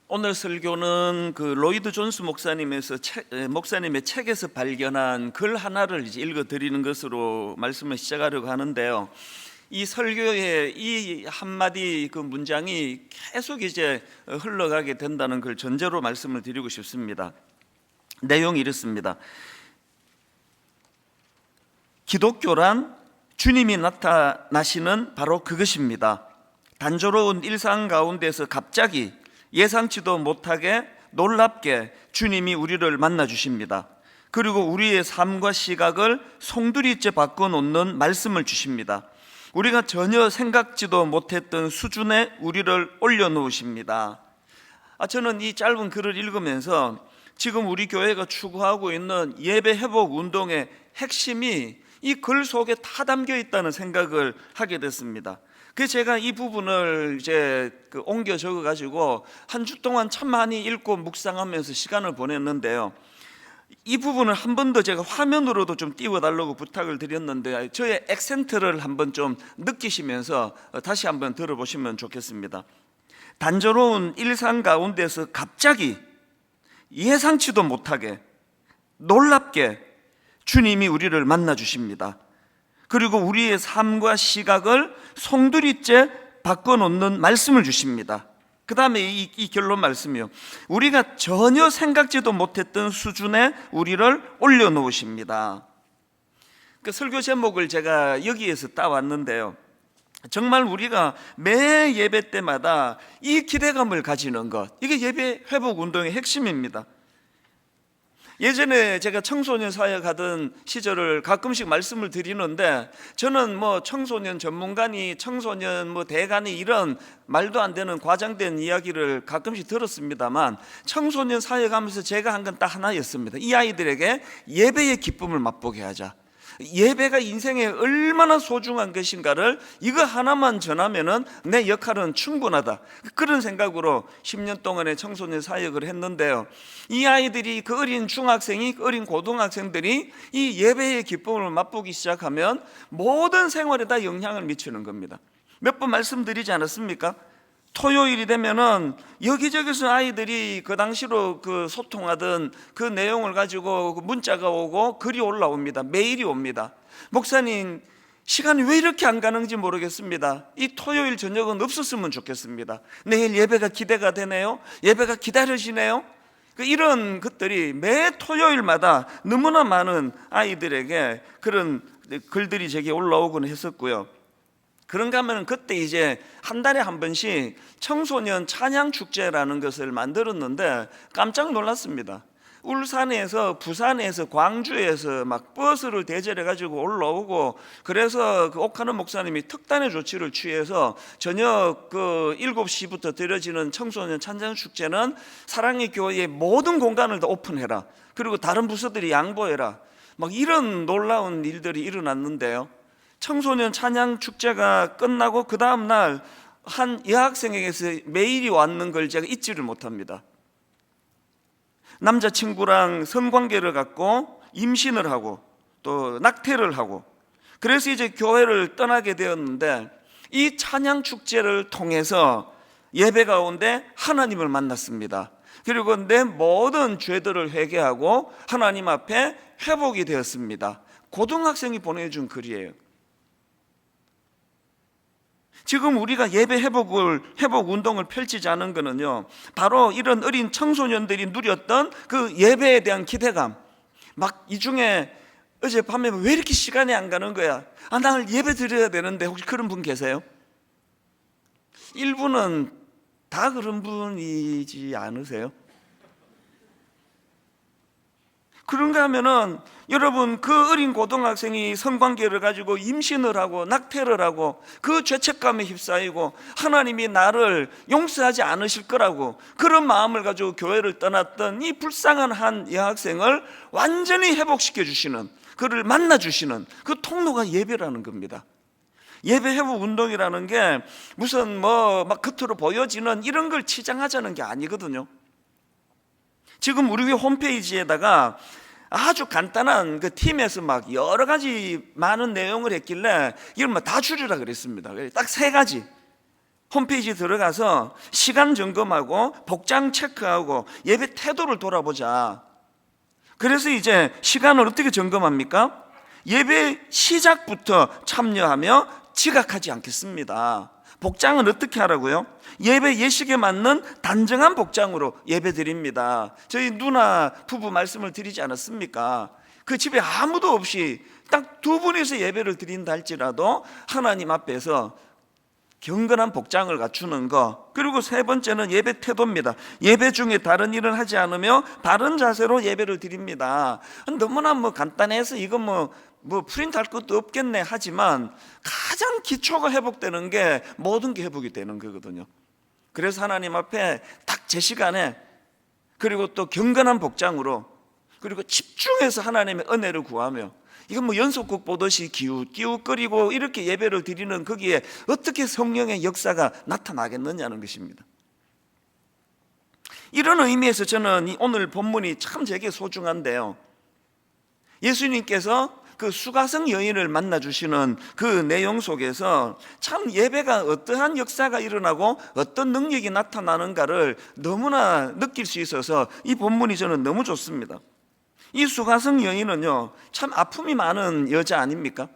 오늘 설교는 그 로이드 존스 목사님의 책에서 발견한 글 하나를 이제 읽어드리는 것으로 말씀을 시작하려고 하는데요. 이 설교의 이 한마디 그 문장이 계속 이제 흘러가게 된다는 걸 전제로 말씀을 드리고 싶습니다. 내용이 이렇습니다. 기독교란 주님이 나타나시는 바로 그것입니다. 단조로운 일상 가운데서 갑자기 예상치도 못하게 놀랍게 주님이 우리를 만나 주십니다. 그리고 우리의 삶과 시각을 송두리째 바꿔놓는 말씀을 주십니다. 우리가 전혀 생각지도 못했던 수준에 우리를 올려놓으십니다. 저는 이 짧은 글을 읽으면서 지금 우리 교회가 추구하고 있는 예배 회복 운동의 핵심이 이 글 속에 다 담겨 있다는 생각을 하게 됐습니다. 그래서 제가 이 부분을 이제 옮겨 적어 가지고 한 주 동안 참 많이 읽고 묵상하면서 시간을 보냈는데요. 이 부분을 한 번 더 제가 화면으로도 좀 띄워달라고 부탁을 드렸는데 저의 액센트를 한번 좀 느끼시면서 다시 한번 들어보시면 좋겠습니다. 단조로운 일상 가운데서 갑자기 예상치도 못하게 놀랍게 주님이 우리를 만나 주십니다. 그리고 우리의 삶과 시각을 송두리째 바꿔놓는 말씀을 주십니다. 그 다음에 이 결론 말씀이요, 우리가 전혀 생각지도 못했던 수준에 우리를 올려놓으십니다. 그 설교 제목을 제가 여기에서 따왔는데요, 정말 우리가 매 예배 때마다 이 기대감을 가지는 것, 이게 예배 회복 운동의 핵심입니다. 예전에 제가 청소년 사역하던 시절을 가끔씩 말씀을 드리는데, 저는 청소년 전문가니 청소년 대가니 이런 말도 안 되는 과장된 이야기를 가끔씩 들었습니다만, 청소년 사역하면서 제가 한 건 딱 하나였습니다. 이 아이들에게 예배의 기쁨을 맛보게 하자. 예배가 인생에 얼마나 소중한 것인가를 이거 하나만 전하면은 내 역할은 충분하다, 그런 생각으로 10년 동안의 청소년 사역을 했는데요, 이 아이들이, 그 어린 중학생이, 그 어린 고등학생들이 이 예배의 기쁨을 맛보기 시작하면 모든 생활에 다 영향을 미치는 겁니다. 몇 번 말씀드리지 않았습니까? 토요일이 되면은 여기저기서 아이들이 그 당시로 소통하던 그 내용을 가지고 문자가 오고 글이 올라옵니다. 메일이 옵니다. 목사님, 시간이 왜 이렇게 안 가는지 모르겠습니다. 이 토요일 저녁은 없었으면 좋겠습니다. 내일 예배가 기대가 되네요. 예배가 기다려지네요. 이런 것들이 매 토요일마다 너무나 많은 아이들에게 그런 글들이 제게 올라오곤 했었고요. 그런가 하면 그때 이제 한 달에 한 번씩 청소년 찬양 축제라는 것을 만들었는데 깜짝 놀랐습니다. 울산에서, 부산에서, 광주에서 막 버스를 대절해 가지고 올라오고, 그래서 그 옥하는 목사님이 특단의 조치를 취해서 저녁 7시부터 드려지는 청소년 찬양 축제는 사랑의 교회의 모든 공간을 다 오픈해라, 그리고 다른 부서들이 양보해라, 막 이런 놀라운 일들이 일어났는데요, 청소년 찬양 축제가 끝나고 그 다음 날 한 여학생에게서 메일이 왔는 걸 제가 잊지를 못합니다. 남자친구랑 성관계를 갖고 임신을 하고 또 낙태를 하고, 그래서 이제 교회를 떠나게 되었는데, 이 찬양 축제를 통해서 예배 가운데 하나님을 만났습니다. 그리고 내 모든 죄들을 회개하고 하나님 앞에 회복이 되었습니다. 고등학생이 보내준 글이에요. 지금 우리가 예배 회복 운동을 펼치지 않은 것은요, 바로 이런 어린 청소년들이 누렸던 그 예배에 대한 기대감, 막 이 중에 어젯밤에 왜 이렇게 시간이 안 가는 거야, 나 예배 드려야 되는데, 혹시 그런 분 계세요? 일부는 다 그런 분이지 않으세요? 그런가 하면은 여러분, 그 어린 고등학생이 성관계를 가지고 임신을 하고 낙태를 하고 그 죄책감에 휩싸이고 하나님이 나를 용서하지 않으실 거라고 그런 마음을 가지고 교회를 떠났던 이 불쌍한 한 여학생을 완전히 회복시켜 주시는, 그를 만나 주시는 그 통로가 예배라는 겁니다. 예배 회복 운동이라는 게 무슨 막 겉으로 보여지는 이런 걸 치장하자는 게 아니거든요. 지금 우리 홈페이지에다가 아주 간단한 그 팀에서 막 여러 가지 많은 내용을 했길래 이걸 다 줄이라 그랬습니다. 딱 3가지. 홈페이지 들어가서 시간 점검하고 복장 체크하고 예배 태도를 돌아보자. 그래서 이제 시간을 어떻게 점검합니까? 예배 시작부터 참여하며 지각하지 않겠습니다. 복장은 어떻게 하라고요? 예배 예식에 맞는 단정한 복장으로 예배 드립니다. 저희 누나 부부 말씀을 드리지 않았습니까? 그 집에 아무도 없이 딱 두 분이서 예배를 드린다 할지라도 하나님 앞에서 경건한 복장을 갖추는 것. 그리고 세 번째는 예배 태도입니다. 예배 중에 다른 일을 하지 않으며 바른 자세로 예배를 드립니다. 너무나 간단해서 이거 프린트할 것도 없겠네 하지만 가장 기초가 회복되는 게 모든 게 회복이 되는 거거든요. 그래서 하나님 앞에 딱 제 시간에, 그리고 또 경건한 복장으로, 그리고 집중해서 하나님의 은혜를 구하며, 이건 연속극 보듯이 기웃기웃거리고 이렇게 예배를 드리는 거기에 어떻게 성령의 역사가 나타나겠느냐는 것입니다. 이런 의미에서 저는 오늘 본문이 참 제게 소중한데요, 예수님께서 그 수가성 여인을 만나 주시는 그 내용 속에서 참 예배가 어떠한 역사가 일어나고 어떤 능력이 나타나는가를 너무나 느낄 수 있어서 이 본문이 저는 너무 좋습니다. 이 수가성 여인은요, 참 아픔이 많은 여자 아닙니까?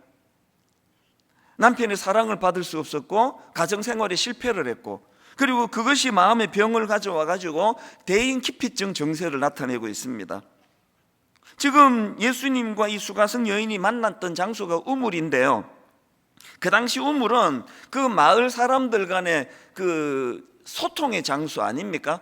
남편의 사랑을 받을 수 없었고 가정생활에 실패를 했고, 그리고 그것이 마음의 병을 가져와 가지고 대인기피증 증세를 나타내고 있습니다. 지금 예수님과 이 수가성 여인이 만났던 장소가 우물인데요, 그 당시 우물은 그 마을 사람들 간의 그 소통의 장소 아닙니까?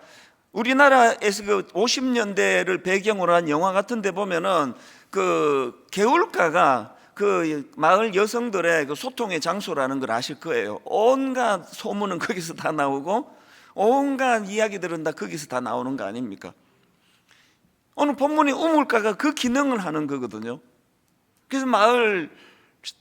우리나라에서 그 50년대를 배경으로 한 영화 같은 데 보면은 그 개울가가 그 마을 여성들의 그 소통의 장소라는 걸 아실 거예요. 온갖 소문은 거기서 다 나오고 온갖 이야기들은 다 거기서 다 나오는 거 아닙니까? 오늘 본문의 우물가가 그 기능을 하는 거거든요. 그래서 마을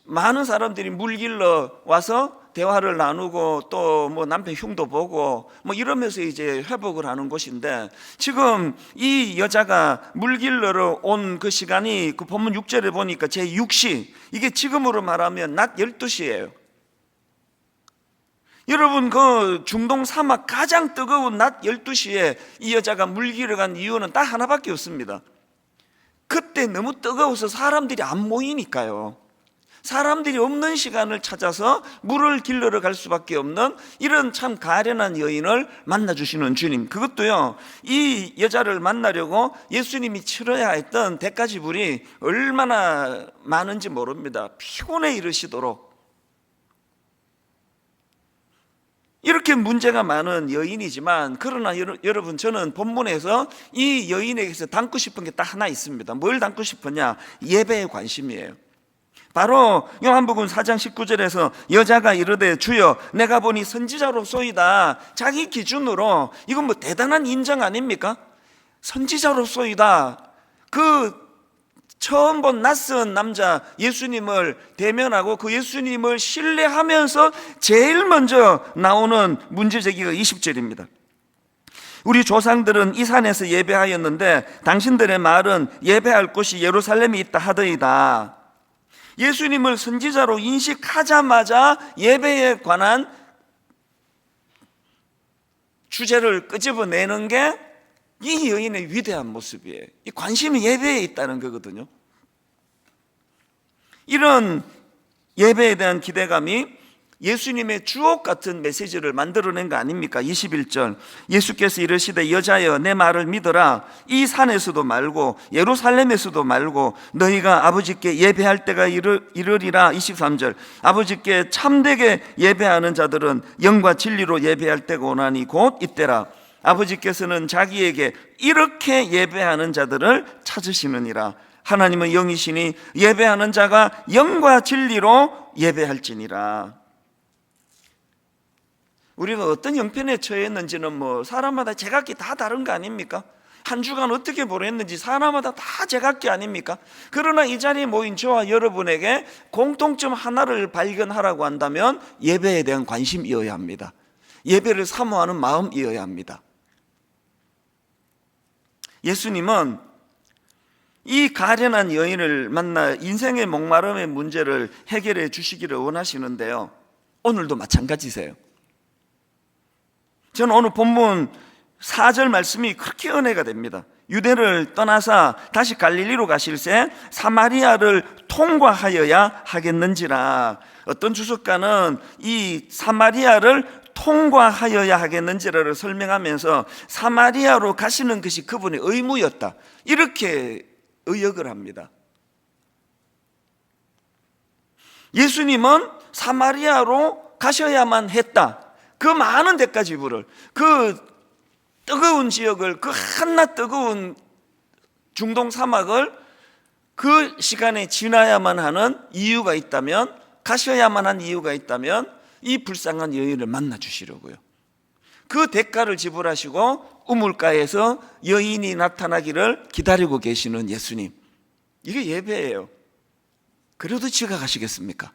많은 사람들이 물길러 와서 대화를 나누고 또 남편 흉도 보고 이러면서 이제 회복을 하는 곳인데, 지금 이 여자가 물길러러 온 그 시간이 그 본문 6절에 보니까 제6시, 이게 지금으로 말하면 낮 12시예요. 여러분, 그 중동 사막 가장 뜨거운 낮 12시에 이 여자가 물길러 간 이유는 딱 하나밖에 없습니다. 그때 너무 뜨거워서 사람들이 안 모이니까요. 사람들이 없는 시간을 찾아서 물을 길러러 갈 수밖에 없는 이런 참 가련한 여인을 만나주시는 주님, 그것도요, 이 여자를 만나려고 예수님이 치러야 했던 대가지불이 얼마나 많은지 모릅니다. 피곤해 이르시도록. 이렇게 문제가 많은 여인이지만, 그러나 여러분, 저는 본문에서 이 여인에게서 담고 싶은 게 딱 하나 있습니다. 뭘 담고 싶으냐? 예배에 관심이에요. 바로 요한복음 4장 19절에서 여자가 이르되 주여 내가 보니 선지자로소이다. 자기 기준으로 이건 대단한 인정 아닙니까? 선지자로소이다. 그 처음 본 낯선 남자 예수님을 대면하고 그 예수님을 신뢰하면서 제일 먼저 나오는 문제제기가 20절입니다. 우리 조상들은 이 산에서 예배하였는데 당신들의 말은 예배할 곳이 예루살렘에 있다 하더이다. 예수님을 선지자로 인식하자마자 예배에 관한 주제를 끄집어내는 게 이 여인의 위대한 모습이에요. 이 관심이 예배에 있다는 거거든요. 이런 예배에 대한 기대감이 예수님의 주옥 같은 메시지를 만들어낸 거 아닙니까? 21절, 예수께서 이르시되 여자여 내 말을 믿어라. 이 산에서도 말고 예루살렘에서도 말고 너희가 아버지께 예배할 때가 이르리라. 23절, 아버지께 참되게 예배하는 자들은 영과 진리로 예배할 때가 오나니 곧 이때라. 아버지께서는 자기에게 이렇게 예배하는 자들을 찾으시느니라. 하나님은 영이시니 예배하는 자가 영과 진리로 예배할지니라. 우리가 어떤 형편에 처했는지는 사람마다 제각기 다 다른 거 아닙니까? 한 주간 어떻게 보냈는지 사람마다 다 제각기 아닙니까? 그러나 이 자리에 모인 저와 여러분에게 공통점 하나를 발견하라고 한다면 예배에 대한 관심이어야 합니다. 예배를 사모하는 마음이어야 합니다. 예수님은 이 가련한 여인을 만나 인생의 목마름의 문제를 해결해 주시기를 원하시는데요, 오늘도 마찬가지세요. 저는 오늘 본문 4절 말씀이 그렇게 은혜가 됩니다. 유대를 떠나사 다시 갈릴리로 가실새 사마리아를 통과하여야 하겠는지라. 어떤 주석가는 이 사마리아를 통과하여야 하겠는지라를 설명하면서 사마리아로 가시는 것이 그분의 의무였다, 이렇게 의역을 합니다. 예수님은 사마리아로 가셔야만 했다. 그 많은 대가 지불을, 그 뜨거운 지역을, 그 한낮 뜨거운 중동 사막을 그 시간에 지나야만 하는 이유가 있다면, 가셔야만 한 이유가 있다면 이 불쌍한 여인을 만나 주시려고요. 그 대가를 지불하시고 우물가에서 여인이 나타나기를 기다리고 계시는 예수님, 이게 예배예요. 그래도 지각하시겠습니까?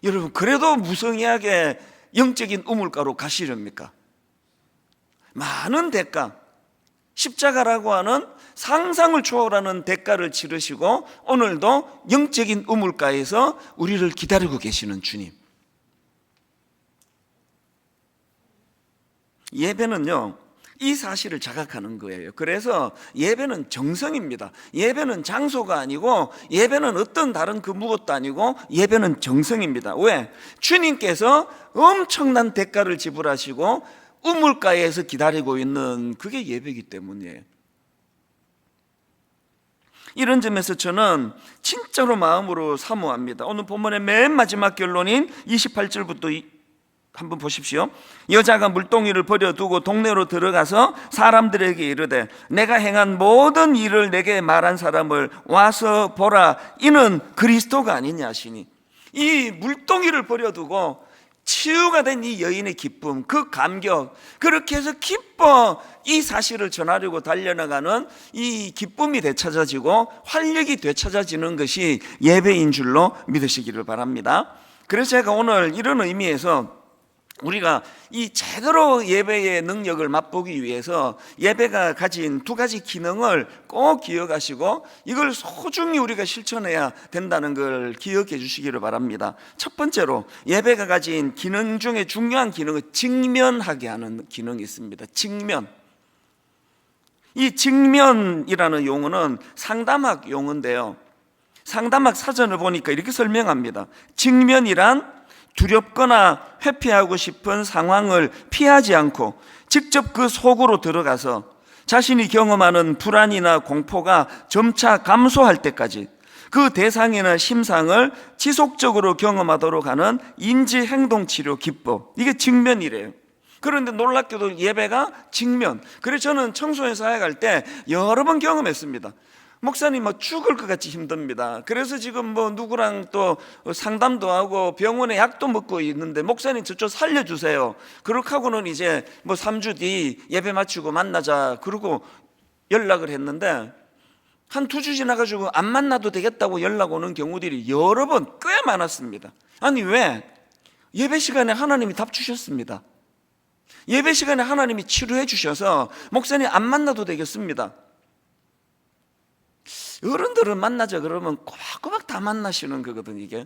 여러분, 그래도 무성의하게 영적인 우물가로 가시렵니까? 많은 대가, 십자가라고 하는 상상을 초월하는 대가를 치르시고 오늘도 영적인 우물가에서 우리를 기다리고 계시는 주님. 예배는요, 이 사실을 자각하는 거예요. 그래서 예배는 정성입니다. 예배는 장소가 아니고, 예배는 어떤 다른 그 무엇도 아니고, 예배는 정성입니다. 왜? 주님께서 엄청난 대가를 지불하시고 우물가에서 기다리고 있는, 그게 예배이기 때문이에요. 이런 점에서 저는 진짜로 마음으로 사모합니다. 오늘 본문의 맨 마지막 결론인 28절부터 한번 보십시오. 여자가 물동이를 버려두고 동네로 들어가서 사람들에게 이르되 내가 행한 모든 일을 내게 말한 사람을 와서 보라, 이는 그리스도가 아니냐 하시니, 이 물동이를 버려두고 치유가 된 이 여인의 기쁨, 그 감격, 그렇게 해서 기뻐 이 사실을 전하려고 달려나가는 이 기쁨이 되찾아지고 활력이 되찾아지는 것이 예배인 줄로 믿으시기를 바랍니다. 그래서 제가 오늘 이런 의미에서 우리가 이 제대로 예배의 능력을 맛보기 위해서 예배가 가진 두 가지 기능을 꼭 기억하시고 이걸 소중히 우리가 실천해야 된다는 걸 기억해 주시기를 바랍니다. 첫 번째로 예배가 가진 기능 중에 중요한 기능은 직면하게 하는 기능이 있습니다. 직면. 이 직면이라는 용어는 상담학 용어인데요, 상담학 사전을 보니까 이렇게 설명합니다. 직면이란 두렵거나 회피하고 싶은 상황을 피하지 않고 직접 그 속으로 들어가서 자신이 경험하는 불안이나 공포가 점차 감소할 때까지 그 대상이나 심상을 지속적으로 경험하도록 하는 인지행동치료 기법, 이게 직면이래요. 그런데 놀랍게도 예배가 직면. 그래서 저는 청소년 사역할 때 여러 번 경험했습니다. 목사님 죽을 것 같이 힘듭니다. 그래서 지금 누구랑 또 상담도 하고 병원에 약도 먹고 있는데 목사님 저 좀 살려주세요. 그렇게 하고는 이제 3주 뒤 예배 마치고 만나자 그러고 연락을 했는데 한 2주 지나가지고 안 만나도 되겠다고 연락 오는 경우들이 여러 번 꽤 많았습니다. 아니 왜? 예배 시간에 하나님이 답 주셨습니다. 예배 시간에 하나님이 치료해 주셔서 목사님 안 만나도 되겠습니다. 어른들을 만나자 그러면 꼬박꼬박 다 만나시는 거거든 이게.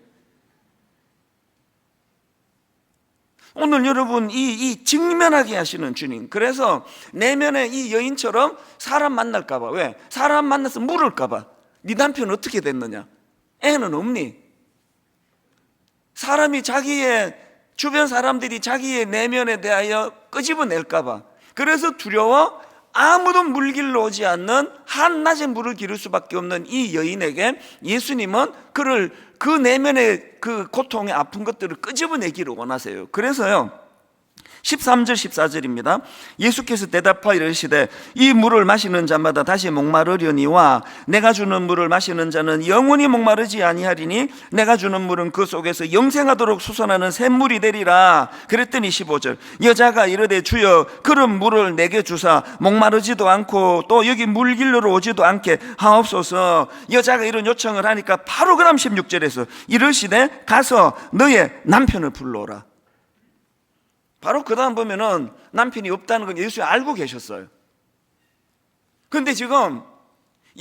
오늘 여러분 이 직면하게 하시는 주님, 그래서 내면에 이 여인처럼 사람 만날까 봐. 왜? 사람 만나서 물을까 봐. 네 남편 어떻게 됐느냐? 애는 없니? 사람이 자기의 주변 사람들이 자기의 내면에 대하여 끄집어낼까 봐. 그래서 두려워 아무도 물길로 오지 않는 한낮에 물을 기를 수밖에 없는 이 여인에게 예수님은 그를 그 내면의 그 고통의 아픈 것들을 끄집어내기를 원하세요. 그래서요 13절 14절입니다. 예수께서 대답하여 이르시되 이 물을 마시는 자마다 다시 목마르려니와 내가 주는 물을 마시는 자는 영원히 목마르지 아니하리니 내가 주는 물은 그 속에서 영생하도록 솟아나는 샘물이 되리라. 그랬더니 15절 여자가 이르되 주여 그런 물을 내게 주사 목마르지도 않고 또 여기 물길로 오지도 않게 하옵소서. 여자가 이런 요청을 하니까 바로 그다음 16절에서 이르시되 가서 너의 남편을 불러오라. 바로 그 다음 보면은 남편이 없다는 건 예수님이 알고 계셨어요. 그런데 지금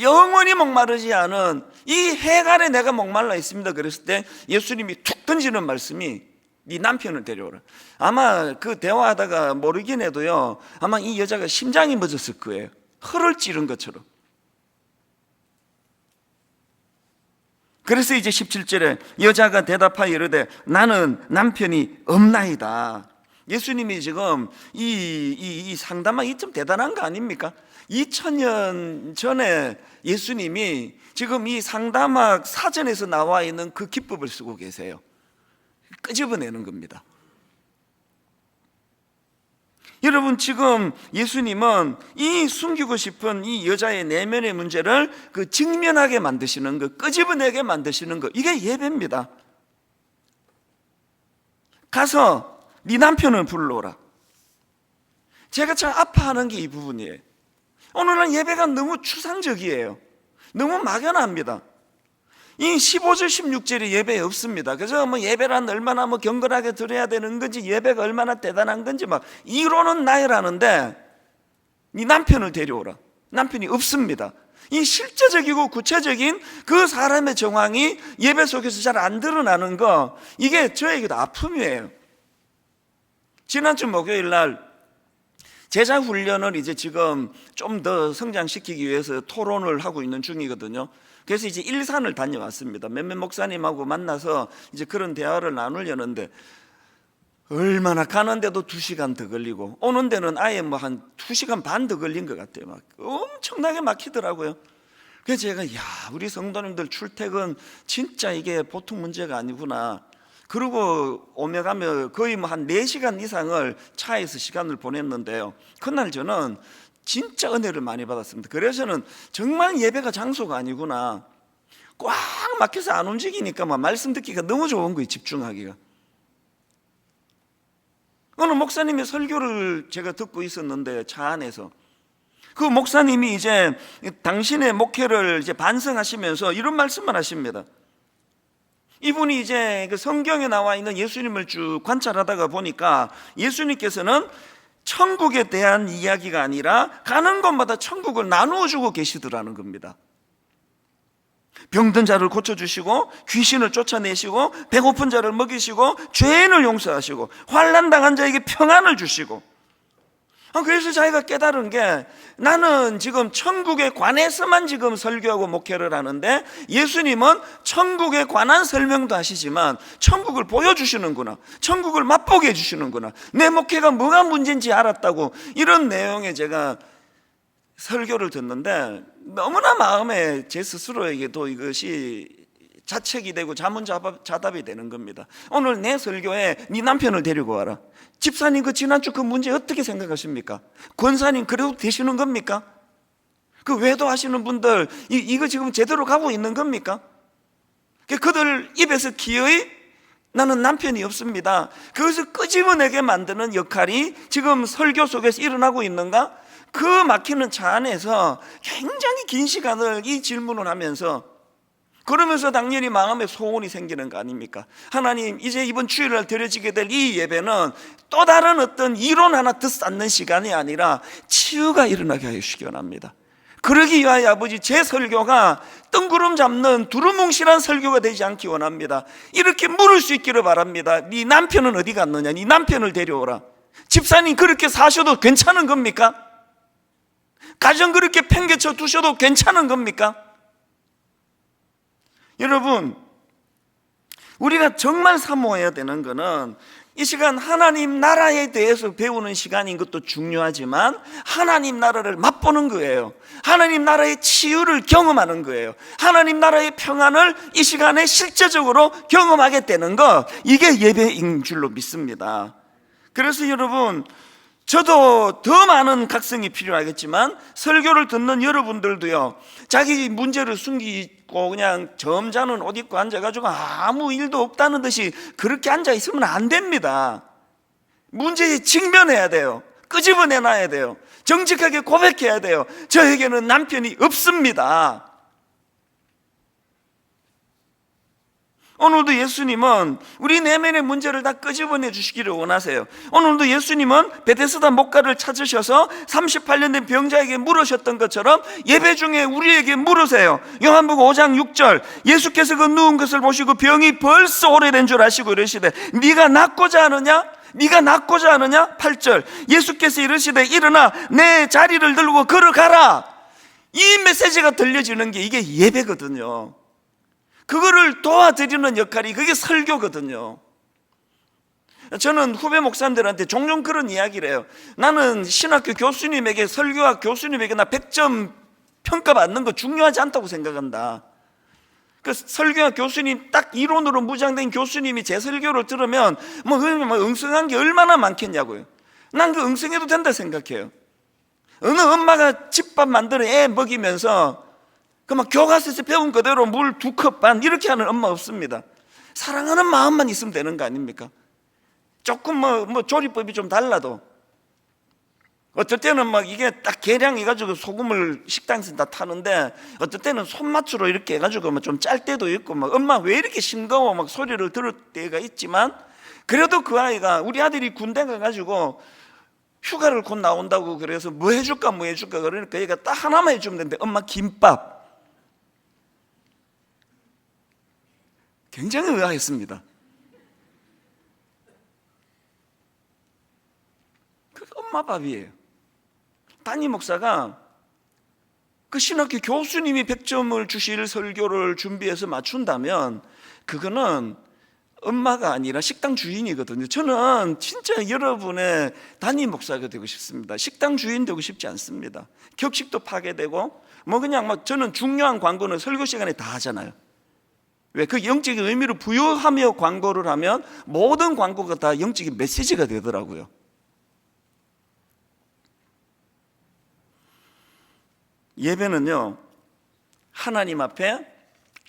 영원히 목마르지 않은 이 해갈에 내가 목말라 있습니다 그랬을 때 예수님이 툭 던지는 말씀이 네 남편을 데려오라. 아마 그 대화하다가 모르긴 해도요, 아마 이 여자가 심장이 멎었을 거예요. 혀를 찌른 것처럼. 그래서 이제 17절에 여자가 대답하여 이르되 나는 남편이 없나이다. 예수님이 지금 이 상담하기 좀 대단한 거 아닙니까? 2000년 전에 예수님이 지금 이 상담학 사전에서 나와 있는 그 기법을 쓰고 계세요. 끄집어내는 겁니다. 여러분, 지금 예수님은 이 숨기고 싶은 이 여자의 내면의 문제를 그 직면하게 만드시는 거, 끄집어내게 만드시는 거, 이게 예배입니다. 가서 네 남편을 불러오라. 제가 참 아파하는 게 이 부분이에요. 오늘날 예배가 너무 추상적이에요. 너무 막연합니다. 이 15절 16절이 예배에 없습니다. 그래서 뭐 예배란 얼마나 뭐 경건하게 드려야 되는 건지, 예배가 얼마나 대단한 건지 막 이론은 나열하는데 네 남편을 데려오라. 남편이 없습니다. 이 실제적이고 구체적인 그 사람의 정황이 예배 속에서 잘 안 드러나는 거, 이게 저에게도 아픔이에요. 지난주 목요일 날 제자 훈련을 이제 지금 좀 더 성장시키기 위해서 토론을 하고 있는 중이거든요. 그래서 이제 일산을 다녀왔습니다. 몇몇 목사님하고 만나서 이제 그런 대화를 나누려는데, 얼마나 가는데도 2시간 더 걸리고 오는 데는 아예 뭐 한 2시간 반 더 걸린 것 같아요. 막 엄청나게 막히더라고요. 그래서 제가 우리 성도님들 출퇴근 진짜 이게 보통 문제가 아니구나. 그리고 오며 가며 거의 뭐 한 4시간 이상을 차에서 시간을 보냈는데요, 그날 저는 진짜 은혜를 많이 받았습니다. 그래서는 정말 예배가 장소가 아니구나. 꽉 막혀서 안 움직이니까 막 말씀 듣기가 너무 좋은 거예요. 집중하기가. 어느 목사님의 설교를 제가 듣고 있었는데, 차 안에서 그 목사님이 이제 당신의 목회를 이제 반성하시면서 이런 말씀을 하십니다. 이분이 이제 그 성경에 나와 있는 예수님을 쭉 관찰하다가 보니까 예수님께서는 천국에 대한 이야기가 아니라 가는 곳마다 천국을 나누어 주고 계시더라는 겁니다. 병든 자를 고쳐주시고, 귀신을 쫓아내시고, 배고픈 자를 먹이시고, 죄인을 용서하시고, 환난 당한 자에게 평안을 주시고. 그래서 자기가 깨달은 게, 나는 지금 천국에 관해서만 지금 설교하고 목회를 하는데, 예수님은 천국에 관한 설명도 하시지만 천국을 보여주시는구나, 천국을 맛보게 해주시는구나, 내 목회가 뭐가 문제인지 알았다고, 이런 내용의 제가 설교를 듣는데 너무나 마음에 제 스스로에게도 이것이 자책이 되고 자문자답이 되는 겁니다. 오늘 내 설교에 네 남편을 데리고 와라. 집사님, 그 지난주 그 문제 어떻게 생각하십니까? 권사님, 그래도 되시는 겁니까? 그 외도하시는 분들 이거 지금 제대로 가고 있는 겁니까? 그들 입에서 기어이 나는 남편이 없습니다, 그것을 끄집어내게 만드는 역할이 지금 설교 속에서 일어나고 있는가? 그 막히는 차 안에서 굉장히 긴 시간을 이 질문을 하면서, 그러면서 당연히 마음에 소원이 생기는 거 아닙니까? 하나님, 이제 이번 주일날 드려지게 될 이 예배는 또 다른 어떤 이론 하나 듣는 시간이 아니라 치유가 일어나게 하여 주시기 원합니다. 그러기 위하여 아버지, 제 설교가 뜬구름 잡는 두루뭉실한 설교가 되지 않기 원합니다. 이렇게 물을 수 있기를 바랍니다. 네 남편은 어디 갔느냐? 네 남편을 데려오라. 집사님, 그렇게 사셔도 괜찮은 겁니까? 가정 그렇게 팽개쳐 두셔도 괜찮은 겁니까? 여러분, 우리가 정말 사모해야 되는 것은 이 시간 하나님 나라에 대해서 배우는 시간인 것도 중요하지만 하나님 나라를 맛보는 거예요. 하나님 나라의 치유를 경험하는 거예요. 하나님 나라의 평안을 이 시간에 실제적으로 경험하게 되는 것, 이게 예배인 줄로 믿습니다. 그래서 여러분, 저도 더 많은 각성이 필요하겠지만 설교를 듣는 여러분들도요, 자기 문제를 숨기고 그냥 점잖은 옷 입고 앉아가지고 아무 일도 없다는 듯이 그렇게 앉아있으면 안 됩니다. 문제에 직면해야 돼요. 끄집어내놔야 돼요. 정직하게 고백해야 돼요. 저에게는 남편이 없습니다. 오늘도 예수님은 우리 내면의 문제를 다 끄집어내 주시기를 원하세요. 오늘도 예수님은 베데스다 목가를 찾으셔서 38년 된 병자에게 물으셨던 것처럼 예배 중에 우리에게 물으세요. 요한복음 5장 6절, 예수께서 그 누운 것을 보시고 병이 벌써 오래된 줄 아시고 이러시되 네가 낫고자 하느냐? 네가 낫고자 하느냐? 8절, 예수께서 이르시되 일어나 내 자리를 들고 걸어가라. 이 메시지가 들려지는 게 이게 예배거든요. 그거를 도와드리는 역할이 그게 설교거든요. 저는 후배 목사님들한테 종종 그런 이야기를 해요. 나는 신학교 교수님에게, 설교학 교수님에게 나 100점 평가받는 거 중요하지 않다고 생각한다. 그 설교학 교수님, 딱 이론으로 무장된 교수님이 제 설교를 들으면 뭐 응성한 게 얼마나 많겠냐고요. 난 그 응성해도 된다 생각해요. 어느 엄마가 집밥 만들어 애 먹이면서 막 교과서에서 배운 그대로 물 2컵 반 이렇게 하는 엄마 없습니다. 사랑하는 마음만 있으면 되는 거 아닙니까? 조금 조리법이 좀 달라도, 어떨 때는 막 이게 딱 계량해가지고 소금을 식당에서 다 타는데, 어떨 때는 손맛으로 이렇게 해가지고 좀 짤 때도 있고, 막 엄마 왜 이렇게 싱거워 막 소리를 들을 때가 있지만, 그래도 그 아이가, 우리 아들이 군대 가가지고 휴가를 곧 나온다고 그래서 뭐 해줄까 그러니까 얘가 딱 하나만 해주면 되는데, 엄마 김밥. 굉장히 의아했습니다. 그 엄마 밥이에요. 담임 목사가 그 신학교 교수님이 100점을 주실 설교를 준비해서 맞춘다면 그거는 엄마가 아니라 식당 주인이거든요. 저는 진짜 여러분의 담임 목사가 되고 싶습니다. 식당 주인 되고 싶지 않습니다. 격식도 파괴되고 그냥 저는 중요한 광고는 설교 시간에 다 하잖아요. 왜? 그 영적인 의미를 부여하며 광고를 하면 모든 광고가 다 영적인 메시지가 되더라고요. 예배는요, 하나님 앞에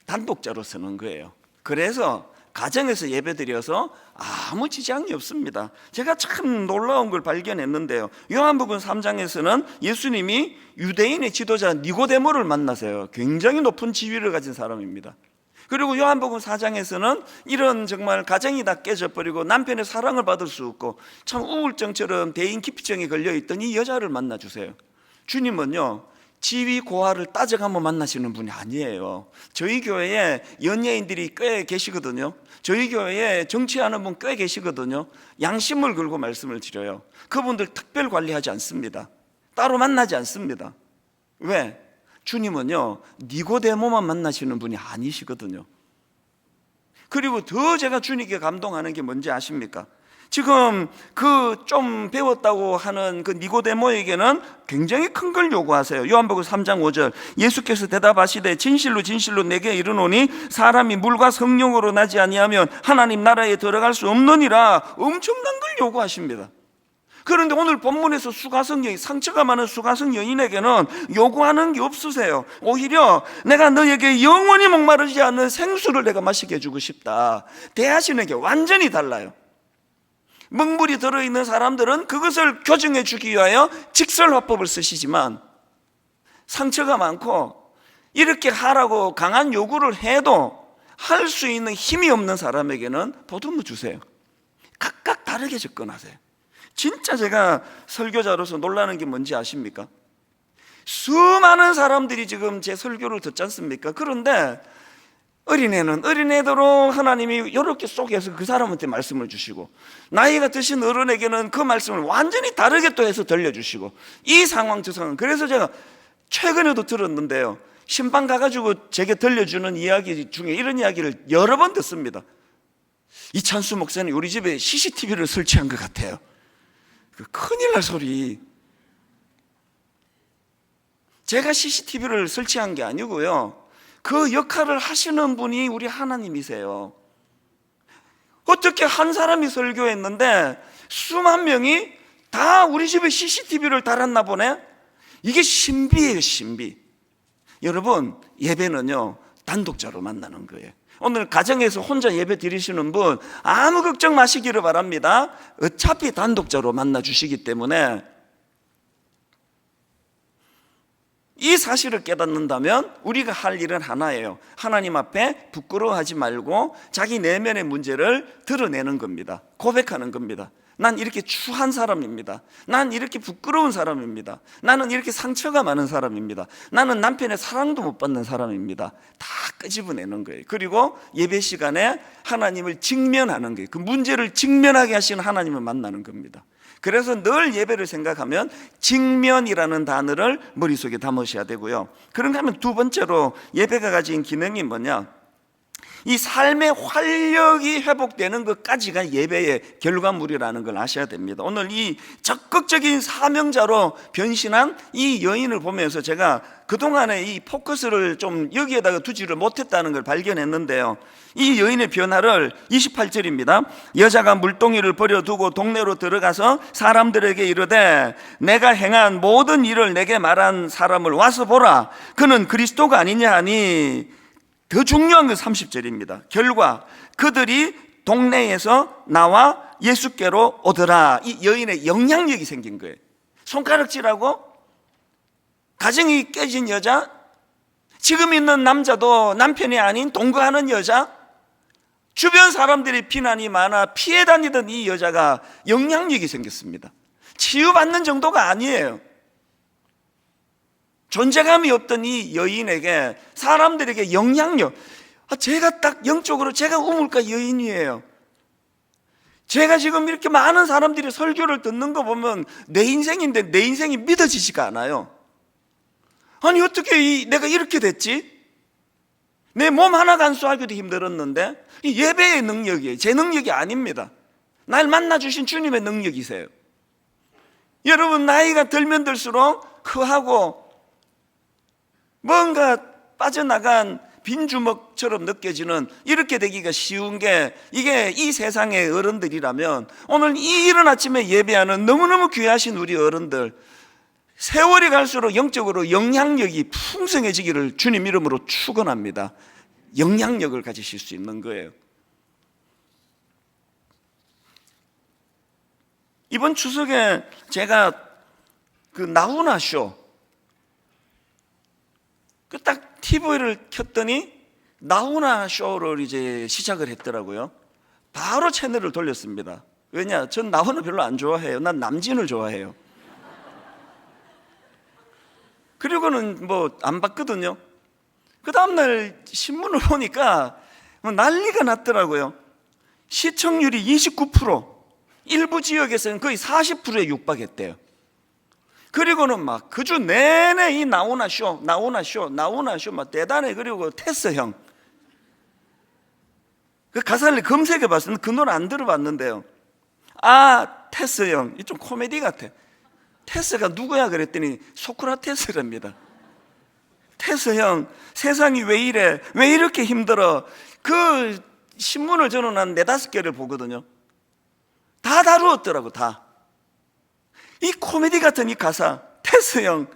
단독자로 서는 거예요. 그래서 가정에서 예배드려서 아무 지장이 없습니다. 제가 참 놀라운 걸 발견했는데요, 요한복음 3장에서는 예수님이 유대인의 지도자 니고데모를 만나세요. 굉장히 높은 지위를 가진 사람입니다. 그리고 요한복음 4장에서는 이런 정말 가정이 다 깨져버리고 남편의 사랑을 받을 수 없고 참 우울증처럼 대인기피증에 걸려있던 이 여자를 만나주세요. 주님은요, 지위 고하를 따져가며 만나시는 분이 아니에요. 저희 교회에 연예인들이 꽤 계시거든요. 저희 교회에 정치하는 분 꽤 계시거든요. 양심을 걸고 말씀을 드려요. 그분들 특별 관리하지 않습니다. 따로 만나지 않습니다. 왜? 주님은요, 니고데모만 만나시는 분이 아니시거든요. 그리고 더 제가 주님께 감동하는 게 뭔지 아십니까? 지금 그 좀 배웠다고 하는 그 니고데모에게는 굉장히 큰 걸 요구하세요. 요한복음 3장 5절, 예수께서 대답하시되 진실로 진실로 내게 이르노니 사람이 물과 성령으로 나지 아니하면 하나님 나라에 들어갈 수 없느니라. 엄청난 걸 요구하십니다. 그런데 오늘 본문에서 수가성 여인, 상처가 많은 수가성 여인에게는 요구하는 게 없으세요. 오히려 내가 너에게 영원히 목마르지 않는 생수를 내가 마시게 해주고 싶다. 대하시는 게 완전히 달라요. 먹물이 들어있는 사람들은 그것을 교정해 주기 위하여 직설화법을 쓰시지만, 상처가 많고 이렇게 하라고 강한 요구를 해도 할 수 있는 힘이 없는 사람에게는 보듬어 주세요. 각각 다르게 접근하세요. 진짜 제가 설교자로서 놀라는 게 뭔지 아십니까? 수많은 사람들이 지금 제 설교를 듣지 않습니까? 그런데 어린애는 어린애대로 하나님이 이렇게 속에서 그 사람한테 말씀을 주시고, 나이가 드신 어른에게는 그 말씀을 완전히 다르게 또 해서 들려주시고, 이 상황 저 상황. 그래서 제가 최근에도 들었는데요, 신방 가가지고 제게 들려주는 이야기 중에 이런 이야기를 여러 번 듣습니다. 이찬수 목사님 우리 집에 CCTV를 설치한 것 같아요. 그 큰일 날 소리. 제가 CCTV를 설치한 게 아니고요, 그 역할을 하시는 분이 우리 하나님이세요. 어떻게 한 사람이 설교했는데 수만 명이 다 우리 집에 CCTV를 달았나 보네? 이게 신비예요, 신비. 여러분, 예배는요, 단독자로 만나는 거예요. 오늘 가정에서 혼자 예배 드리시는 분 아무 걱정 마시기를 바랍니다. 어차피 단독자로 만나 주시기 때문에 이 사실을 깨닫는다면 우리가 할 일은 하나예요. 하나님 앞에 부끄러워하지 말고 자기 내면의 문제를 드러내는 겁니다. 고백하는 겁니다. 난 이렇게 추한 사람입니다. 난 이렇게 부끄러운 사람입니다. 나는 이렇게 상처가 많은 사람입니다. 나는 남편의 사랑도 못 받는 사람입니다. 다 끄집어내는 거예요. 그리고 예배 시간에 하나님을 직면하는 거예요. 그 문제를 직면하게 하시는 하나님을 만나는 겁니다. 그래서 늘 예배를 생각하면 직면이라는 단어를 머릿속에 담으셔야 되고요. 그런가 하면 두 번째로 예배가 가진 기능이 뭐냐, 이 삶의 활력이 회복되는 것까지가 예배의 결과물이라는 걸 아셔야 됩니다. 오늘 이 적극적인 사명자로 변신한 이 여인을 보면서 제가 그동안에 이 포커스를 좀 여기에다가 두지를 못했다는 걸 발견했는데요, 이 여인의 변화를 28절입니다. 여자가 물동이를 버려두고 동네로 들어가서 사람들에게 이르되 내가 행한 모든 일을 내게 말한 사람을 와서 보라. 그는 그리스도가 아니냐 하니, 더 중요한 건 30절입니다. 결과 그들이 동네에서 나와 예수께로 오더라. 이 여인의 영향력이 생긴 거예요. 손가락질하고 가정이 깨진 여자, 지금 있는 남자도 남편이 아닌 동거하는 여자, 주변 사람들이 비난이 많아 피해 다니던 이 여자가 영향력이 생겼습니다. 치유받는 정도가 아니에요. 존재감이 없던 이 여인에게 사람들에게 영향력, 제가 딱 영적으로 제가 우물가 여인이에요. 제가 지금 이렇게 많은 사람들이 설교를 듣는 거 보면 내 인생인데 내 인생이 믿어지지가 않아요. 아니 어떻게 내가 이렇게 됐지? 내 몸 하나 간수하기도 힘들었는데, 이 예배의 능력이에요. 제 능력이 아닙니다. 날 만나주신 주님의 능력이세요. 여러분, 나이가 들면 들수록 크하고 뭔가 빠져나간 빈 주먹처럼 느껴지는, 이렇게 되기가 쉬운 게 이게 이 세상의 어른들이라면, 오늘 이 이른 아침에 예배하는 너무너무 귀하신 우리 어른들, 세월이 갈수록 영적으로 영향력이 풍성해지기를 주님 이름으로 축원합니다. 영향력을 가지실 수 있는 거예요. 이번 추석에 제가 그 나훈아 쇼, 그 딱 TV를 켰더니 나훈아 쇼를 이제 시작을 했더라고요. 바로 채널을 돌렸습니다. 왜냐? 전 나훈아 별로 안 좋아해요. 난 남진을 좋아해요. 그리고는 뭐 안 봤거든요. 그 다음날 신문을 보니까 난리가 났더라고요. 시청률이 29%, 일부 지역에서는 거의 40%에 육박했대요. 그리고는 막 그 주 내내 이 나훈아 쇼 막 대단해. 그리고 테스 형, 그 가사를 검색해 봤는데 그 노래 안 들어봤는데요. 테스 형, 이 좀 코미디 같아. 테스가 누구야 그랬더니 소크라테스랍니다. 테스 형, 세상이 왜 이래? 왜 이렇게 힘들어? 그 신문을 저는 한 4-5개를 보거든요. 다 다루었더라고, 다. 이 코미디 같은 이 가사, 테스 형,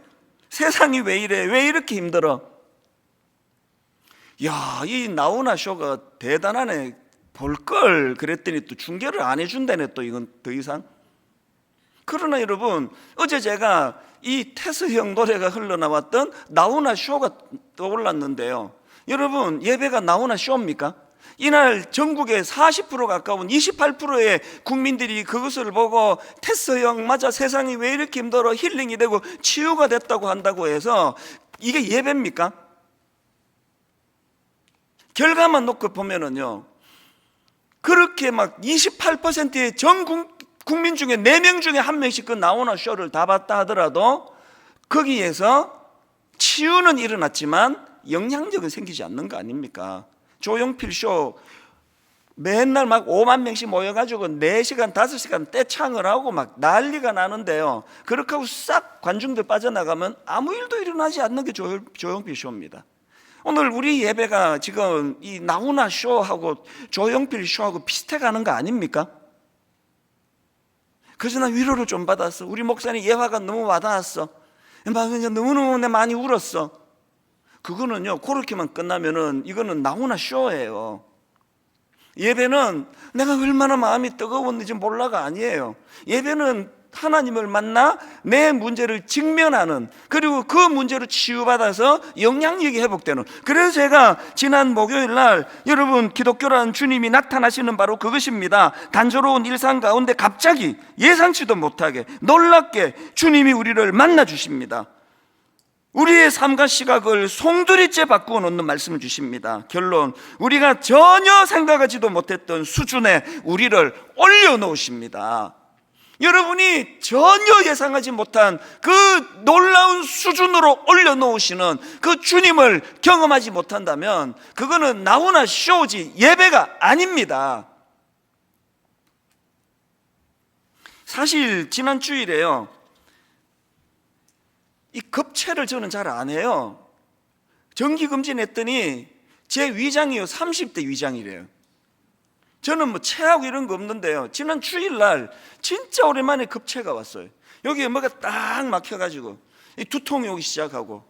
세상이 왜 이래? 왜 이렇게 힘들어? 야, 이 나훈아 쇼가 대단하네. 볼걸 그랬더니 또 중계를 안 해준다네. 또 이건 더 이상. 그러나 여러분, 어제 제가 이 테스 형 노래가 흘러나왔던 나훈아 쇼가 떠올랐는데요, 여러분, 예배가 나훈아 쇼입니까? 이날 전국의 40% 가까운 28%의 국민들이 그것을 보고 테스 형 맞아, 세상이 왜 이렇게 힘들어, 힐링이 되고 치유가 됐다고 한다고 해서 이게 예배입니까? 결과만 놓고 보면은요, 그렇게 막 28%의 전 국민 중에 4명 중에 1명씩 그 나훈아 쇼를 다 봤다 하더라도 거기에서 치유는 일어났지만 영향력은 생기지 않는 거 아닙니까? 조용필 쇼 맨날 막 5만 명씩 모여가지고 4시간 5시간 떼창을 하고 막 난리가 나는데요, 그렇게 하고 싹 관중들 빠져나가면 아무 일도 일어나지 않는 게 조용필 쇼입니다. 오늘 우리 예배가 지금 이 나훈아 쇼하고 조용필 쇼하고 비슷해가는 거 아닙니까? 그래서 나 위로를 좀 받았어. 우리 목사님 예화가 너무 와닿았어. 막 너무너무 많이 울었어. 그거는요, 그렇게만 끝나면은 이거는 나훈아 쇼예요. 예배는 내가 얼마나 마음이 뜨거웠는지 몰라가 아니에요. 예배는 하나님을 만나 내 문제를 직면하는, 그리고 그 문제로 치유받아서 영향력이 회복되는. 그래서 제가 지난 목요일 날 여러분, 기독교라는 주님이 나타나시는 바로 그것입니다. 단조로운 일상 가운데 갑자기 예상치도 못하게 놀랍게 주님이 우리를 만나 주십니다. 우리의 삶과 시각을 송두리째 바꾸어 놓는 말씀을 주십니다. 결론, 우리가 전혀 생각하지도 못했던 수준에 우리를 올려놓으십니다. 여러분이 전혀 예상하지 못한 그 놀라운 수준으로 올려놓으시는 그 주님을 경험하지 못한다면 그거는 나훈아 쇼지 예배가 아닙니다. 사실 지난 주일에요, 이 급체를 저는 잘 안 해요. 정기검진했더니 제 위장이요 30대 위장이래요. 저는 뭐 체하고 이런 거 없는데요, 지난 주일날 진짜 오랜만에 급체가 왔어요. 여기에 뭐가 딱 막혀가지고 이 두통이 오기 시작하고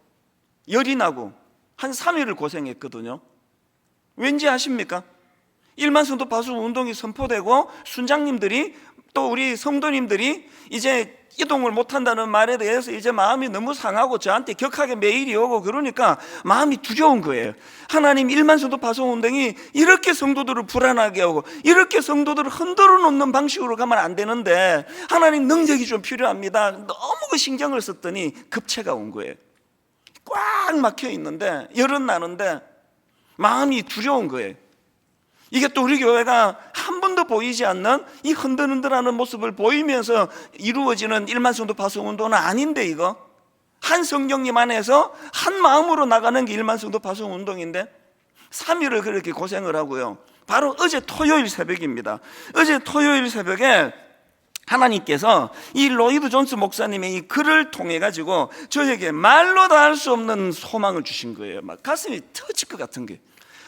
열이 나고 한 3일을 고생했거든요. 왠지 아십니까? 일만성도 파수 운동이 선포되고 순장님들이 또 우리 성도님들이 이제 이동을 못한다는 말에 대해서 이제 마음이 너무 상하고 저한테 격하게 메일이 오고 그러니까 마음이 두려운 거예요. 하나님, 1만 성도 파송 운동이 이렇게 성도들을 불안하게 하고 이렇게 성도들을 흔들어 놓는 방식으로 가면 안 되는데 하나님, 능력이 좀 필요합니다. 너무 그 신경을 썼더니 급체가 온 거예요. 꽉 막혀 있는데 열은 나는데 마음이 두려운 거예요. 이게 또 우리 교회가 한 번도 보이지 않는 이 흔들흔들하는 모습을 보이면서 이루어지는 1만 성도 파송 운동은 아닌데, 이거 한 성령님 안에서 한 마음으로 나가는 게 1만 성도 파송 운동인데 3일을 그렇게 고생을 하고요. 바로 어제 토요일 새벽입니다. 어제 토요일 새벽에 하나님께서 이 로이드 존스 목사님의 이 글을 통해 가지고 저에게 말로 다 할 수 없는 소망을 주신 거예요. 막 가슴이 터질 것 같은 게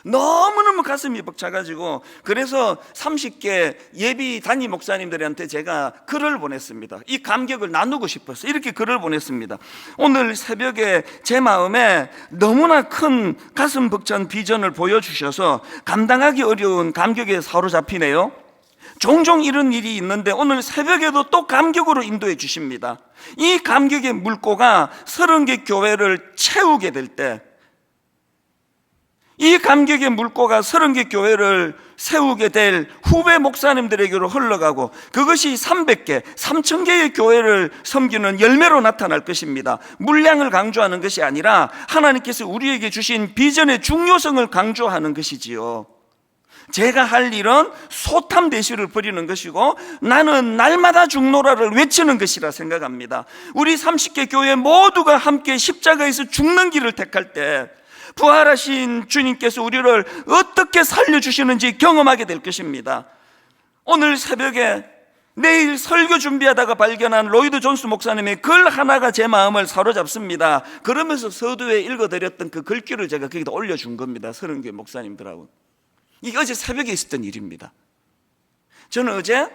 너무너무 가슴이 벅차가지고, 그래서 30개 예비 단임 목사님들한테 제가 글을 보냈습니다. 이 감격을 나누고 싶어서 이렇게 글을 보냈습니다. 오늘 새벽에 제 마음에 너무나 큰 가슴 벅찬 비전을 보여주셔서 감당하기 어려운 감격에 사로잡히네요. 종종 이런 일이 있는데 오늘 새벽에도 또 감격으로 인도해 주십니다. 이 감격의 물꼬가 30개 교회를 채우게 될 때, 이 감격의 물꼬가 30개 교회를 세우게 될 후배 목사님들에게로 흘러가고 그것이 300개, 3000개의 교회를 섬기는 열매로 나타날 것입니다. 물량을 강조하는 것이 아니라 하나님께서 우리에게 주신 비전의 중요성을 강조하는 것이지요. 제가 할 일은 소탐대시를 벌이는 것이고 나는 날마다 죽노라를 외치는 것이라 생각합니다. 우리 30개 교회 모두가 함께 십자가에서 죽는 길을 택할 때 부활하신 주님께서 우리를 어떻게 살려주시는지 경험하게 될 것입니다. 오늘 새벽에 내일 설교 준비하다가 발견한 로이드 존스 목사님의 글 하나가 제 마음을 사로잡습니다. 그러면서 서두에 읽어드렸던 그 글귀를 제가 거기다 올려준 겁니다. 30개 목사님들하고. 이게 어제 새벽에 있었던 일입니다. 저는 어제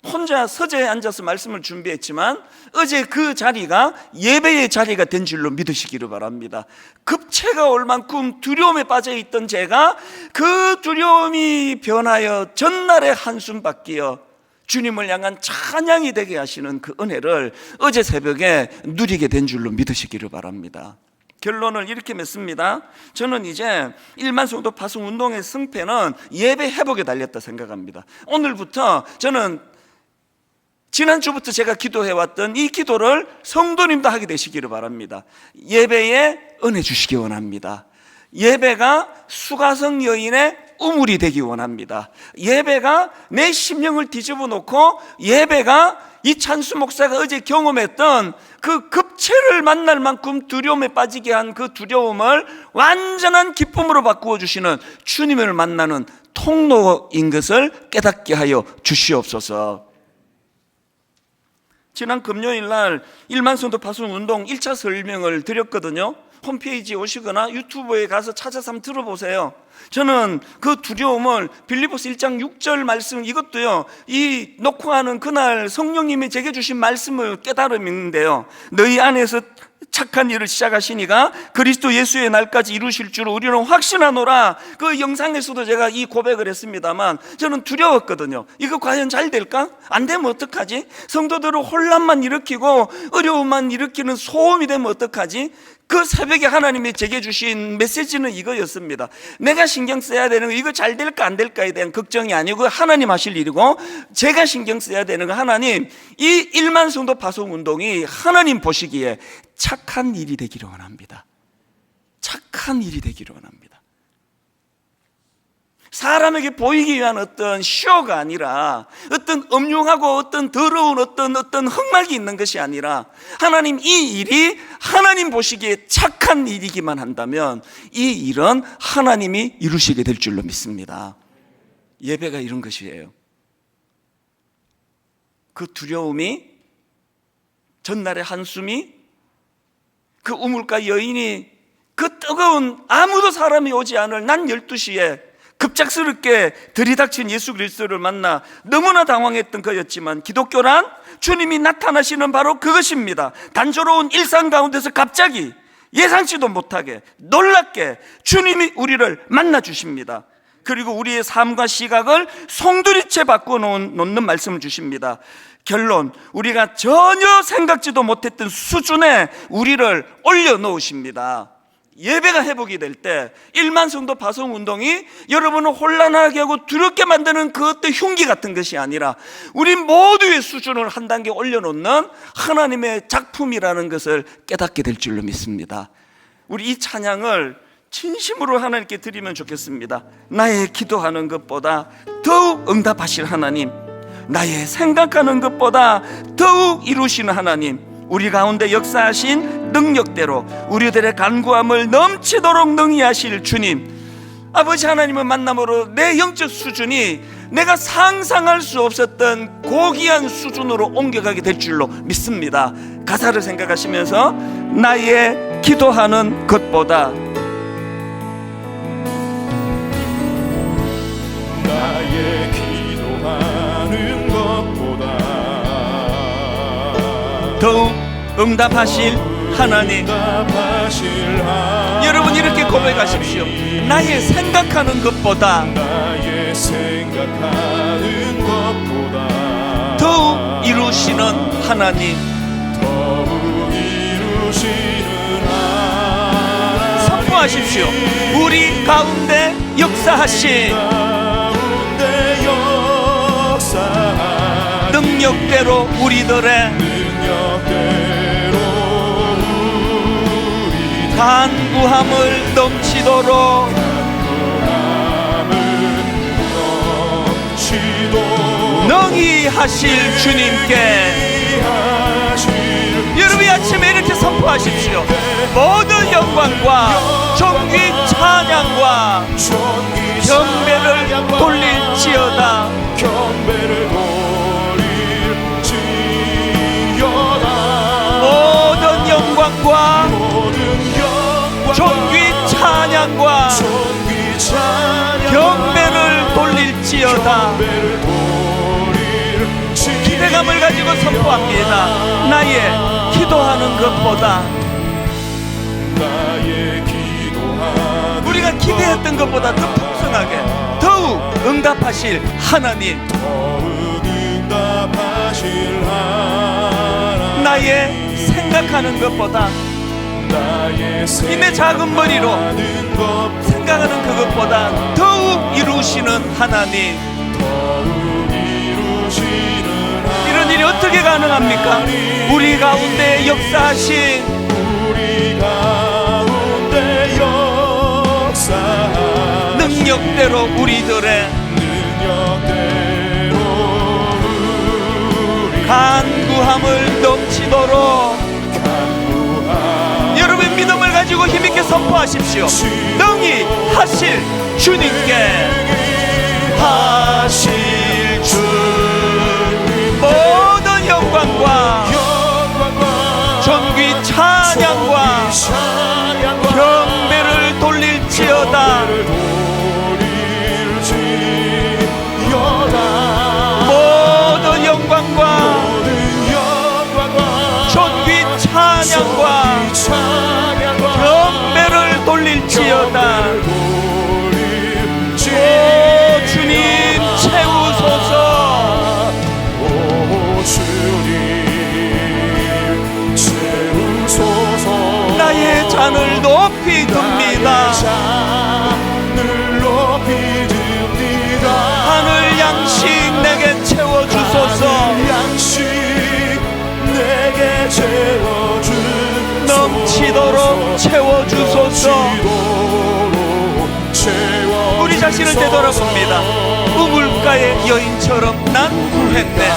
혼자 서재에 앉아서 말씀을 준비했지만 어제 그 자리가 예배의 자리가 된 줄로 믿으시기를 바랍니다. 급체가 올 만큼 두려움에 빠져 있던 제가 그 두려움이 변하여 전날의 한숨 바뀌어 주님을 향한 찬양이 되게 하시는 그 은혜를 어제 새벽에 누리게 된 줄로 믿으시기를 바랍니다. 결론을 이렇게 맺습니다. 저는 이제 1만 성도 파송 운동의 승패는 예배 회복에 달렸다 생각합니다. 오늘부터 저는 지난주부터 제가 기도해왔던 이 기도를 성도님도 하게 되시기를 바랍니다. 예배에 은혜 주시기 원합니다. 예배가 수가성 여인의 우물이 되기 원합니다. 예배가 내 심령을 뒤집어 놓고 예배가 이찬수 목사가 어제 경험했던 그 급체를 만날 만큼 두려움에 빠지게 한 그 두려움을 완전한 기쁨으로 바꾸어 주시는 주님을 만나는 통로인 것을 깨닫게 하여 주시옵소서. 지난 금요일 날 1만 성도 파송 운동 1차 설명을 드렸거든요. 홈페이지에 오시거나 유튜브에 가서 찾아서 한번 들어보세요. 저는 그 두려움을 빌립보서 1장 6절 말씀, 이것도요, 이 녹화하는 그날 성령님이 제게 주신 말씀을 깨달음인데요, 너희 안에서 착한 일을 시작하시니가 그리스도 예수의 날까지 이루실 줄 우리는 확신하노라. 그 영상에서도 제가 이 고백을 했습니다만 저는 두려웠거든요. 이거 과연 잘 될까? 안 되면 어떡하지? 성도들을 혼란만 일으키고 어려움만 일으키는 소음이 되면 어떡하지? 그 새벽에 하나님이 제게 주신 메시지는 이거였습니다. 내가 신경 써야 되는 거, 이거 잘 될까 안 될까에 대한 걱정이 아니고 하나님 하실 일이고, 제가 신경 써야 되는 거, 하나님, 이 1만 성도 파송 운동이 하나님 보시기에 착한 일이 되기를 원합니다. 착한 일이 되기를 원합니다. 사람에게 보이기 위한 어떤 쇼가 아니라, 어떤 음흉하고 어떤 더러운 어떤 흑막이 있는 것이 아니라, 하나님 이 일이 하나님 보시기에 착한 일이기만 한다면 이 일은 하나님이 이루시게 될 줄로 믿습니다. 예배가 이런 것이에요. 그 두려움이, 전날의 한숨이, 그 우물가 여인이, 그 뜨거운 아무도 사람이 오지 않을 낮 12시에 급작스럽게 들이닥친 예수 그리스도를 만나 너무나 당황했던 그였지만, 기독교란 주님이 나타나시는 바로 그것입니다. 단조로운 일상 가운데서 갑자기 예상치도 못하게 놀랍게 주님이 우리를 만나 주십니다. 그리고 우리의 삶과 시각을 송두리째 바꿔놓는 말씀을 주십니다. 결론, 우리가 전혀 생각지도 못했던 수준에 우리를 올려놓으십니다. 예배가 회복이 될 때 1만 성도 파송 운동이 여러분을 혼란하게 하고 두렵게 만드는 그 어떤 흉기 같은 것이 아니라 우리 모두의 수준을 한 단계 올려놓는 하나님의 작품이라는 것을 깨닫게 될 줄로 믿습니다. 우리 이 찬양을 진심으로 하나님께 드리면 좋겠습니다. 나의 기도하는 것보다 더욱 응답하실 하나님, 나의 생각하는 것보다 더욱 이루시는 하나님, 우리 가운데 역사하신 능력대로 우리들의 간구함을 넘치도록 능히 하실 주님, 아버지 하나님을 만남으로 내 영적 수준이 내가 상상할 수 없었던 고귀한 수준으로 옮겨가게 될 줄로 믿습니다. 가사를 생각하시면서 나의 기도하는 것보다, 나의 기도하는 것보다 더욱 응답하실 하나님, 여러분 이렇게 고백하십시오. 나의 생각하는 것보다, 나의 생각하는 것보다 더욱 이루시는 하나님, 더욱 이루시는 하나님, 선포하십시오. 우리 가운데 역사하신 가운데 역사하신 능력대로 우리들의 능력대로 우리 간구함을 넘치도록 능히 하실 주님께, 여러분 이 아침에 이렇게 선포하십시오. 모든 영광과 존귀 찬양과 경배를 돌릴지어다. 경배를 돌릴지어다. 모든 영광과 모든 영광과 존귀 찬양과 존귀 찬양 경배를 돌릴지어다. 경배를 돌릴지어다. 기대감을 가지고 선포합니다. 나의 기도하는 것보다, 나의 기도하는 우리가 기대했던 것보다 더 풍성하게 더욱 응답하실 하나님, 더욱 응답하실 하나님, 나의 생각하는 것보다, 나의 이 내 작은 머리로 생각하는 그것보다 더욱 이루시는 하나님, 더욱 이루시는 하나님, 이런 일이 어떻게 가능합니까? 우리 가운데 역사하신 우리 가운데 역사하신 능력대로 우리들의 능력대로 우리 간구함을 넘치도록, 여러분 믿음을 가지고 힘있게 선포하십시오. 능히 하실 주님께, 하실 주 모든 영광과 존귀 찬양과 경배를 돌릴지어다. 모든 영광과 존귀 찬양과 높이 듭니다. 늘 높이 듭니다. 하늘 양식 내게 채워주소서. 양식 내게 채워주소서. 넘치도록 채워주소서. 우리 자신을 되돌아봅니다. 우물가의 여인처럼 난 구했네.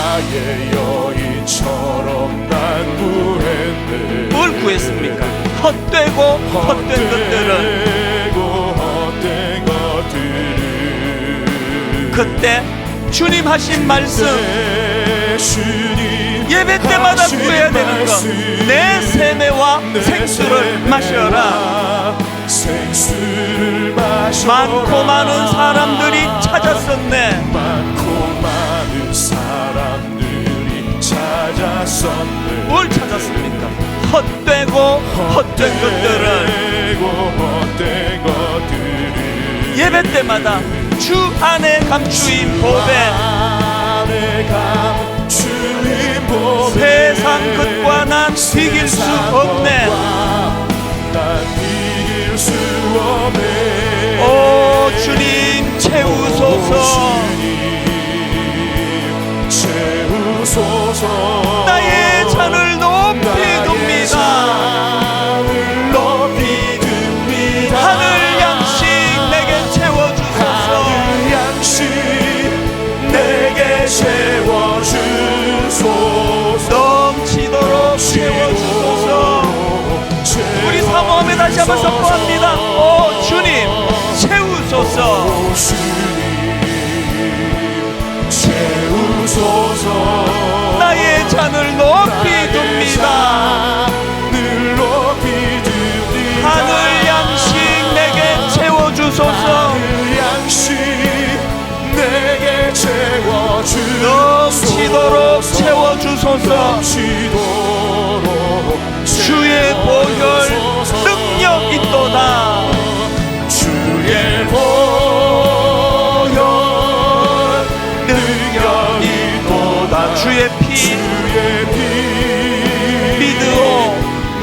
여인처럼 난 구했네. 뭘 구했습니까? 헛되고 헛된 것들을. 헛된 것들을. 그때 주님 하신 말씀, 주님 예배 때마다 구해야 되는 것, 내 세매와 생수를 마셔라. 생수를 마셔라. 많고 많은 사람들이 찾았었네. 많고 많은 사람들이 찾았었네. 뭘 찾았습니까? 헛되고 헛된 것들을. 헛된 것들을. 예배 때마다 주 안에 감추인 보배, 세상 것과 난 비길 수 없네. 오 주님 채우소서. 나의 잔을 높이 둡니다. 하늘 양식 내게 채워주소서. 내게 채워주소서. 넘치도록 채워주소서. 우리 사모함에 다시 한번 선포합니다. 오 주님 채우소서. 채우소서. 나의 잔을 높이 둡니다. 늘 높이 둡니다. 하늘 양식 내게 채워주소서. 하늘 양식 내게 채워주소서. 넘치도록 채워주소서. 넘치도록 주의 보혈 능력 있도다. 주의 보혈 능력 있도다. 주의 피 주의 피 믿으오.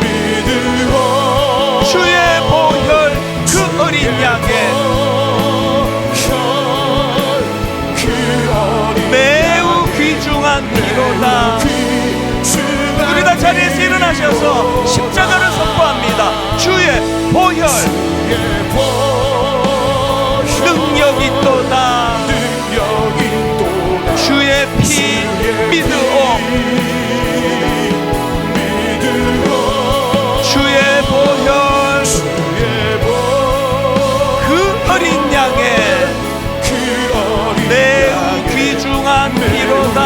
믿으오. 주의 보혈 그 어린 양의 매우 귀중한 피로다. 우리 다 자리에서 일어나셔서 십자가를 선포합니다. 주의 보혈 능력 있도다. 주의 피 믿으오. 주의 보혈 그 어린 양의 매우 귀중한 피로다.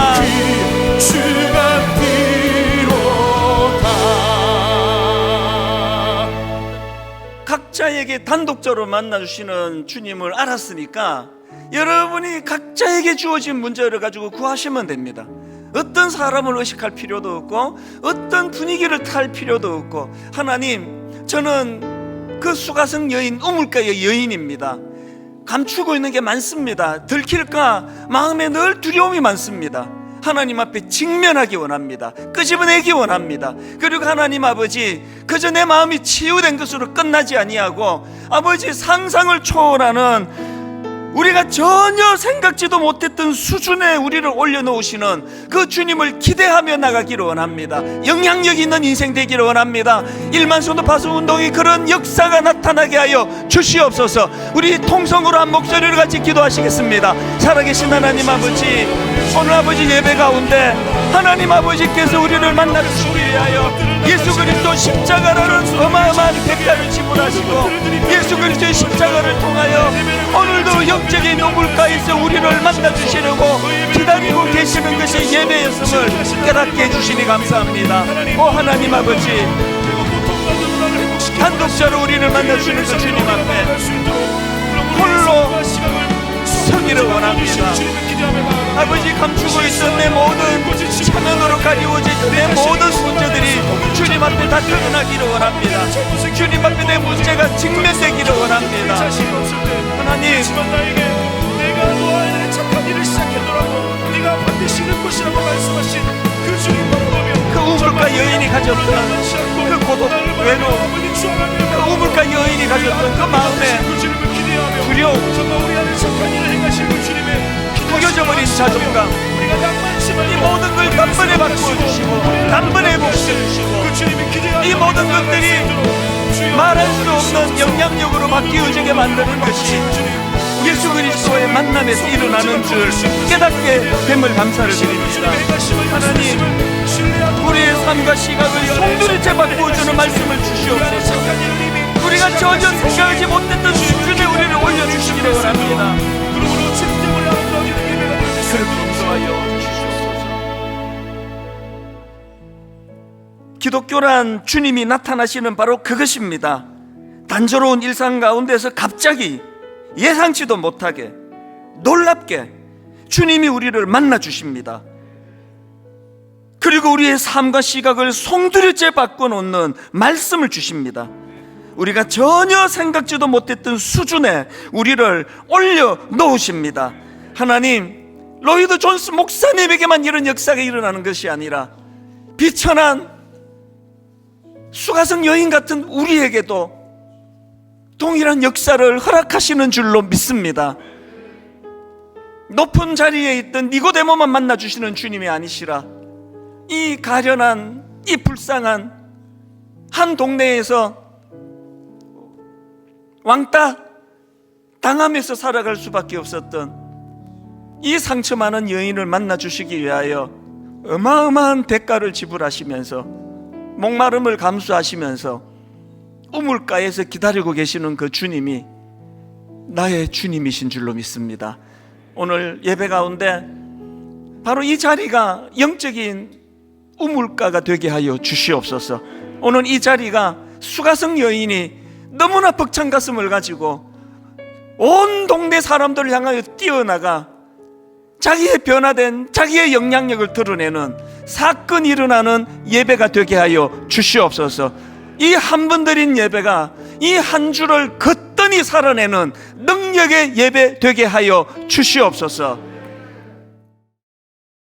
각자에게 단독적으로 만나주시는 주님을 알았으니까 여러분이 각자에게 주어진 문제를 가지고 구하시면 됩니다. 어떤 사람을 의식할 필요도 없고 어떤 분위기를 탈 필요도 없고, 하나님 저는 그 수가성 여인, 우물가의 여인입니다. 감추고 있는 게 많습니다. 들킬까 마음에 늘 두려움이 많습니다. 하나님 앞에 직면하기 원합니다. 끄집어내기 원합니다. 그리고 하나님 아버지, 그저 내 마음이 치유된 것으로 끝나지 아니하고 아버지 상상을 초월하는, 우리가 전혀 생각지도 못했던 수준에 우리를 올려놓으시는 그 주님을 기대하며 나가기를 원합니다. 영향력 있는 인생 되기를 원합니다. 1만 성도 파수운동이 그런 역사가 나타나게 하여 주시옵소서. 우리 통성으로 한 목소리를 같이 기도하시겠습니다. 살아계신 하나님 아버지, 오늘 아버지 예배 가운데 하나님 아버지께서 우리를 만나 주시기 위하여 예수 그리스도 십자가라는 어마어마한 대가를 지불하시고 예수 그리스도의 십자가를 통하여 오늘도 영적인 우물가에서 우리를 만나 주시려고 기다리고 계시는 것이 예배였음을 깨닫게 해주시니 감사합니다. 오 하나님 아버지, 단독자로 우리를 만나 주시는 그 주님 앞에 홀로 서기를 원합니다. 아버지, 감추고 있던 내 모든 차면으로 가리워진 내 모든 문제들이 주님 앞에 다 드러나기를 원합니다. 주님 앞에 내 문제가 직면되기를 원합니다. 하나님, 내가 너 안에 착한 일을 시작했더라도 네가 반드시 이룰 것이라고 말씀하신 그 주님 바라보며 그 우물가 여인이 가졌던 그 고독, 외로움, 그 우물가 여인이 가졌던 그 마음의 두려움, 구겨져버린 자존감, 이 모든 걸 단번에 바꾸어 주시고 단번에 복수해 주시고, 이 모든 것들이 말할 수 없는 영향력으로 바뀌어지게 만드는 것이 예수 그리스도의 만남에서 일어나는 줄 깨닫게 됨을 감사를 드립니다. 하나님, 우리의 삶과 시각을 송두리째 바꾸어주는 말씀을 주시옵소서. 우리가 전혀 생각하지 못했던 수준에 우리를 올려주시기를 원합니다. 그렇게 인도하여 주시옵소서. 기독교란 주님이 나타나시는 바로 그것입니다. 단조로운 일상 가운데서 갑자기 예상치도 못하게 놀랍게 주님이 우리를 만나 주십니다. 그리고 우리의 삶과 시각을 송두리째 바꿔놓는 말씀을 주십니다. 우리가 전혀 생각지도 못했던 수준에 우리를 올려놓으십니다. 하나님, 로이드 존스 목사님에게만 이런 역사가 일어나는 것이 아니라 비천한 수가성 여인 같은 우리에게도 동일한 역사를 허락하시는 줄로 믿습니다. 높은 자리에 있던 니고데모만 만나주시는 주님이 아니시라 이 가련한, 이 불쌍한 한 동네에서 왕따 당하면서 살아갈 수밖에 없었던 이 상처 많은 여인을 만나주시기 위하여 어마어마한 대가를 지불하시면서 목마름을 감수하시면서 우물가에서 기다리고 계시는 그 주님이 나의 주님이신 줄로 믿습니다. 오늘 예배 가운데 바로 이 자리가 영적인 우물가가 되게 하여 주시옵소서. 오늘 이 자리가 수가성 여인이 너무나 벅찬 가슴을 가지고 온 동네 사람들을 향하여 뛰어나가 자기의 변화된 자기의 영향력을 드러내는 사건이 일어나는 예배가 되게 하여 주시옵소서. 이 한 번 드린 예배가 이 한 주를 거뜬히 살아내는 능력의 예배 되게 하여 주시옵소서.